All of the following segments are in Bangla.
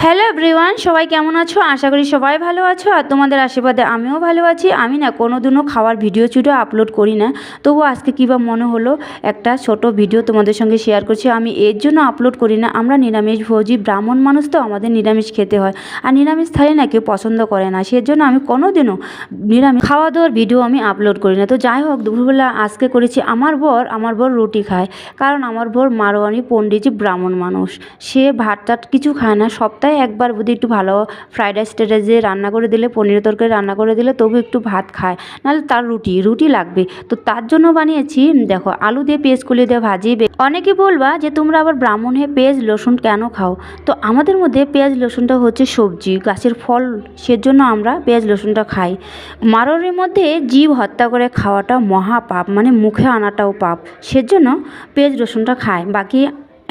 হ্যালো এভরিওয়ান, সবাই কেমন আছো? আশা করি সবাই ভালো আছো আর তোমাদের আশীর্বাদে আমিও ভালো আছি। আমি না কোনোদিনও খাওয়ার ভিডিও আপলোড করি না, তবু আজকে কী বা মনে হলো একটা ছোট ভিডিও তোমাদের সঙ্গে শেয়ার করছি। আমি এর জন্য আপলোড করি না, আমরা নিরামিষ ভোজী ব্রাহ্মণ মানুষ, তো আমাদের নিরামিষ খেতে হয়। আর নিরামিষ থালি না কেউ পছন্দ করে না, সেজন্য আমি কোনোদিনও নিরামিষ খাওয়া দাওয়ার ভিডিও আমি আপলোড করি না। তো যাই হোক, দুপুরবেলা আজকে করেছি। আমার বর রুটি খায়, কারণ আমার বর মারোয়ারি পণ্ডিতজি ব্রাহ্মণ মানুষ। সে ভাত টাত কিছু খায় না, সপ্তাহে একবার যদি একটু ভালো ফ্রাইড রাইস যে রান্না করে দিলে, পনিরের তরকারি রান্না করে দিলে তবু একটু ভাত খায়, নাহলে তার রুটি লাগবে। তো তার জন্য বানিয়েছি, দেখো আলু দিয়ে পেঁয়াজ কুলি দিয়ে ভাজি। অনেকে বলবা যে তোমরা আবার ব্রাহ্মণ হয়ে পেঁয়াজ রসুন কেন খাও? তো আমাদের মধ্যে পেঁয়াজ রসুনটা হচ্ছে সবজি, গাছের ফল, সেজন্য আমরা পেঁয়াজ রসুনটা খাই। মারোয়ারির মধ্যে জীব হত্যা করে খাওয়াটা মহাপাপ, মানে মুখে আনাটাও পাপ, সেজন্য পেঁয়াজ রসুনটা খায়, বাকি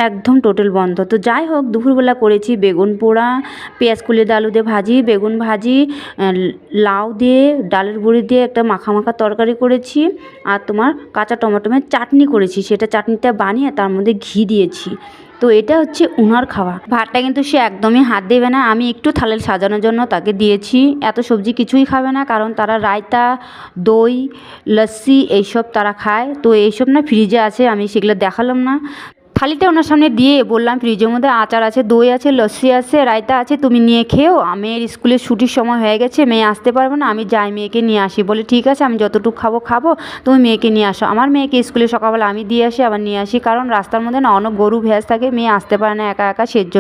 একদম টোটাল বন্ধ। তো যাই হোক, দুপুরবেলা করেছি বেগুন পোড়া, পেঁয়াজ কুলি দিয়ে আলু দিয়ে ভাজি, বেগুন ভাজি, লাউ দিয়ে ডালের বড়ি দিয়ে একটা মাখা মাখা তরকারি করেছি, আর তোমার কাঁচা টমেটোমের চাটনি করেছি। সেটা চাটনিটা বানিয়ে তার মধ্যে ঘি দিয়েছি। তো এটা হচ্ছে উনার খাওয়া। ভাতটা কিন্তু সে একদমই হাত দেবে না, আমি একটু থালে সাজানোর জন্য তাকে দিয়েছি। এত সবজি কিছুই খাবে না, কারণ তারা রায়তা, দই, লস্যি এইসব তারা খায়। তো এইসব না ফ্রিজে আছে, আমি সেগুলো দেখালাম না। থালিটা ওনার সামনে দিয়ে বললাম, ফ্রিজের মধ্যে আচার আছে, দই আছে, লস্যি আছে, রায়তা আছে, তুমি নিয়ে খেও। মেয়ের স্কুলের ছুটির সময় হয়ে গেছে, মেয়ে আসতে পারবে না, আমি যাই মেয়েকে নিয়ে আসি। বলে ঠিক আছে, আমি যতটুকু খাবো, তুমি মেয়েকে নিয়ে আসো। আমার মেয়েকে স্কুলে সকালবেলা আমি দিয়ে আসি, আবার নিয়ে আসি, কারণ রাস্তার মধ্যে না অনেক গরু ভ্যাঁস থাকে, মেয়ে আসতে পারে না একা একা, সেজন্য।